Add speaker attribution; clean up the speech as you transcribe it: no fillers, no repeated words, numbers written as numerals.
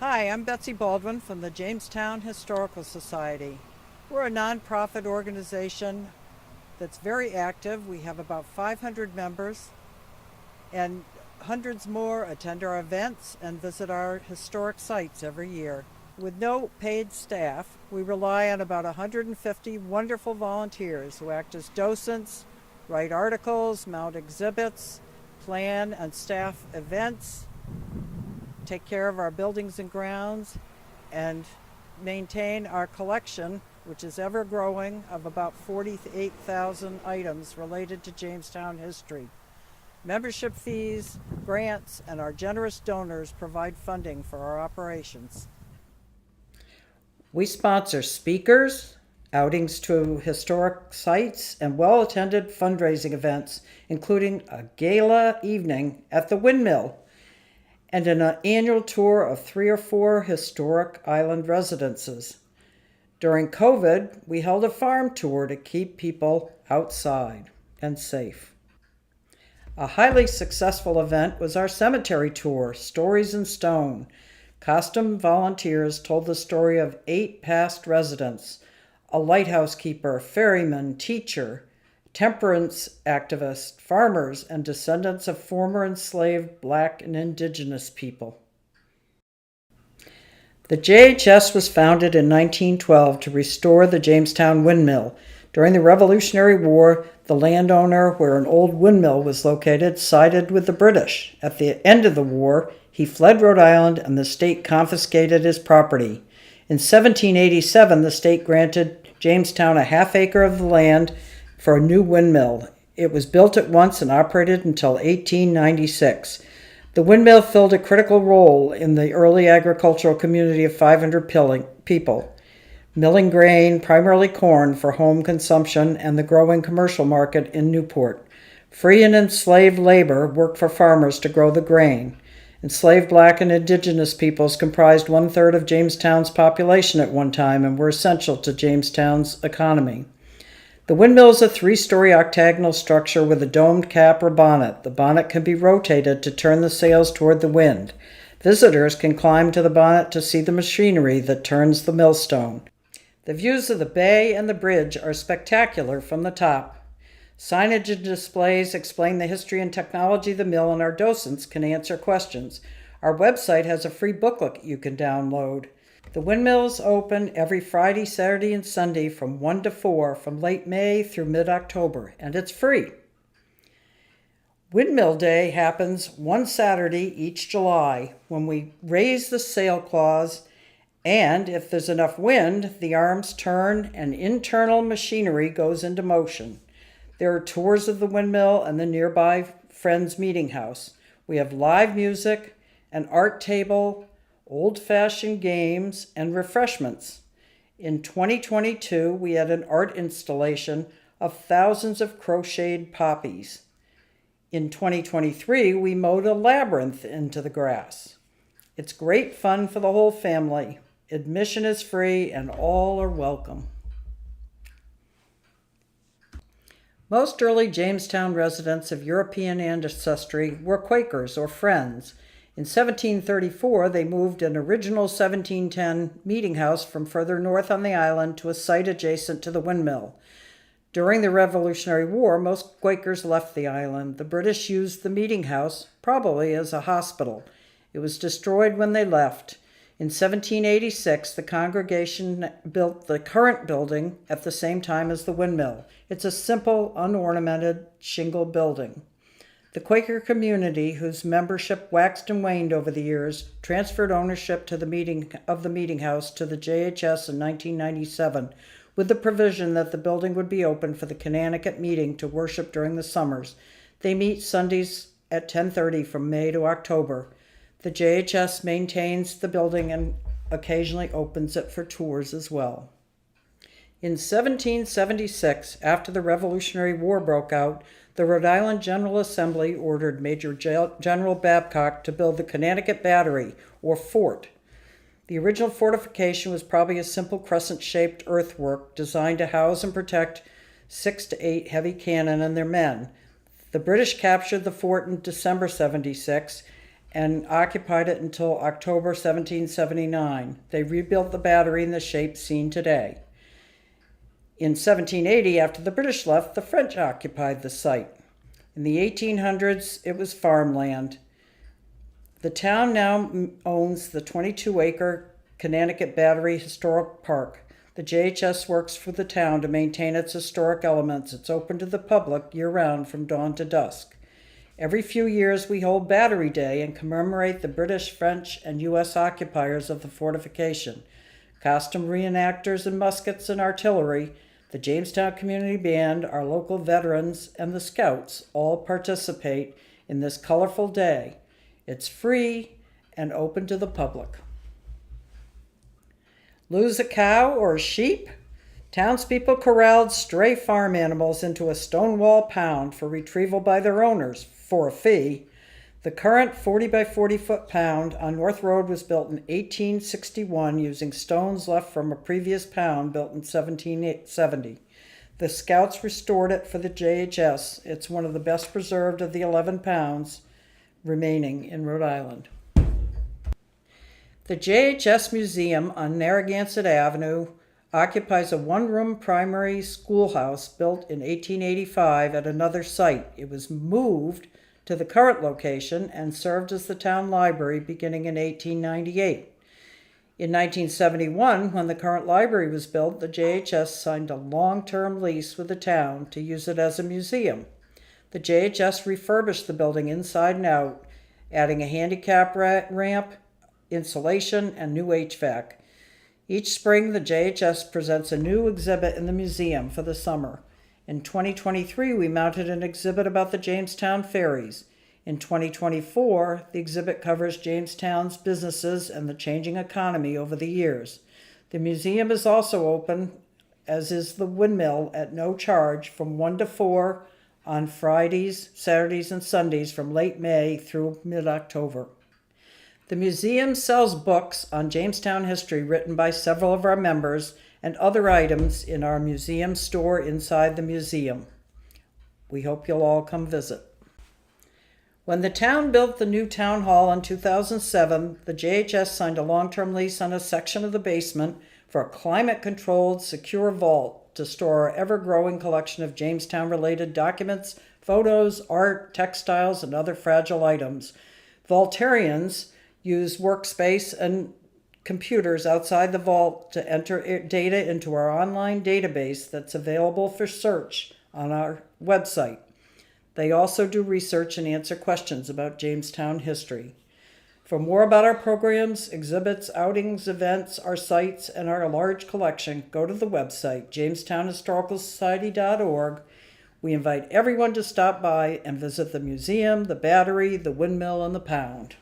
Speaker 1: Hi, I'm Betsy Baldwin from the Jamestown Historical Society. We're a nonprofit organization that's very active. We have about 500 members, and hundreds more attend our events and visit our historic sites every year. With no paid staff, we rely on about 150 wonderful volunteers who act as docents, write articles, mount exhibits, plan and staff events, take care of our buildings and grounds, and maintain our collection, which is ever growing, of about 48,000 items related to Jamestown history. Membership fees, grants, and our generous donors provide funding for our operations. We sponsor speakers, outings to historic sites, and well attended fundraising events, including a gala evening at the Windmill and an annual tour of 3 or 4 historic island residences. During COVID, we held a farm tour to keep people outside and safe. A highly successful event was our cemetery tour, Stories in Stone. Costume volunteers told the story of 8 past residents: a lighthouse keeper, ferryman, teacher, temperance activists, farmers, and descendants of former enslaved Black and Indigenous people. The JHS was founded in 1912 to restore the Jamestown windmill. During the Revolutionary War, the landowner where an old windmill was located sided with the British. At the end of the war, he fled Rhode Island and the state confiscated his property. In 1787, the state granted Jamestown a half-acre of the land for a new windmill. It was built at once and operated until 1896. The windmill filled a critical role in the early agricultural community of 500 people, milling grain, primarily corn, for home consumption and the growing commercial market in Newport. Free and enslaved labor worked for farmers to grow the grain. Enslaved Black and Indigenous peoples comprised 1/3 of Jamestown's population at one time and were essential to Jamestown's economy. The windmill is a 3-story octagonal structure with a domed cap or bonnet. The bonnet can be rotated to turn the sails toward the wind. Visitors can climb to the bonnet to see the machinery that turns the millstone. The views of the bay and the bridge are spectacular from the top. Signage and displays explain the history and technology of the mill, and our docents can answer questions. Our website has a free booklet you can download. The windmill is open every Friday, Saturday, and Sunday from 1 to 4 from late May through mid-October, and it's free. Windmill Day happens one Saturday each July when we raise the sailcloths, and if there's enough wind, the arms turn and internal machinery goes into motion. There are tours of the windmill and the nearby Friends Meeting House. We have live music, an art table, old-fashioned games, and refreshments. In 2022, we had an art installation of thousands of crocheted poppies. In 2023, we mowed a labyrinth into the grass. It's great fun for the whole family. Admission is free and all are welcome. Most early Jamestown residents of European ancestry were Quakers or Friends. In 1734, they moved an original 1710 meeting house from further north on the island to a site adjacent to the windmill. During the Revolutionary War, most Quakers left the island. The British used the meeting house, probably as a hospital. It was destroyed when they left. In 1786, the congregation built the current building at the same time as the windmill. It's a simple, unornamented shingle building. The Quaker community, whose membership waxed and waned over the years, transferred ownership to the meeting house to the JHS in 1997, with the provision that the building would be open for the Connecticut meeting to worship during the summers. They meet Sundays at 10:30 from May to October. The JHS maintains the building and occasionally opens it for tours as well. In 1776, after the Revolutionary War broke out, the Rhode Island General Assembly ordered Major General Babcock to build the Connecticut Battery, or fort. The original fortification was probably a simple crescent-shaped earthwork designed to house and protect 6 to 8 heavy cannon and their men. The British captured the fort in December 76, and occupied it until October 1779. They rebuilt the battery in the shape seen today. In 1780, after the British left, the French occupied the site. In the 1800s, it was farmland. The town now owns the 22-acre Connecticut Battery Historic Park. The JHS works for the town to maintain its historic elements. It's open to the public year-round from dawn to dusk. Every few years we hold Battery Day and commemorate the British, French, and U.S. occupiers of the fortification. Costume reenactors and muskets and artillery, the Jamestown Community Band, our local veterans, and the Scouts all participate in this colorful day. It's free and open to the public. Lose a cow or a sheep? Townspeople corralled stray farm animals into a stone wall pound for retrieval by their owners for a fee. The current 40 by 40 foot pound on North Road was built in 1861 using stones left from a previous pound built in 1770. The Scouts restored it for the JHS. It's one of the best preserved of the 11 pounds remaining in Rhode Island. The JHS Museum on Narragansett Avenue occupies a one-room primary schoolhouse built in 1885 at another site. It was moved to the current location and served as the town library beginning in 1898. In 1971, when the current library was built, the JHS signed a long-term lease with the town to use it as a museum. The JHS refurbished the building inside and out, adding a handicap ramp, insulation, and new HVAC. Each spring, the JHS presents a new exhibit in the museum for the summer. In 2023, we mounted an exhibit about the Jamestown ferries. In 2024, the exhibit covers Jamestown's businesses and the changing economy over the years. The museum is also open, as is the windmill, at no charge from 1 to 4 on Fridays, Saturdays, and Sundays from late May through mid-October. The museum sells books on Jamestown history written by several of our members and other items in our museum store inside the museum. We hope you'll all come visit. When the town built the new town hall in 2007, the JHS signed a long-term lease on a section of the basement for a climate-controlled, secure vault to store our ever-growing collection of Jamestown-related documents, photos, art, textiles, and other fragile items. Vaultarians use workspace and computers outside the vault to enter data into our online database that's available for search on our website. They also do research and answer questions about Jamestown history. For more about our programs, exhibits, outings, events, our sites, and our large collection, go to the website, jamestownhistoricalsociety.org. We invite everyone to stop by and visit the museum, the battery, the windmill, and the pound.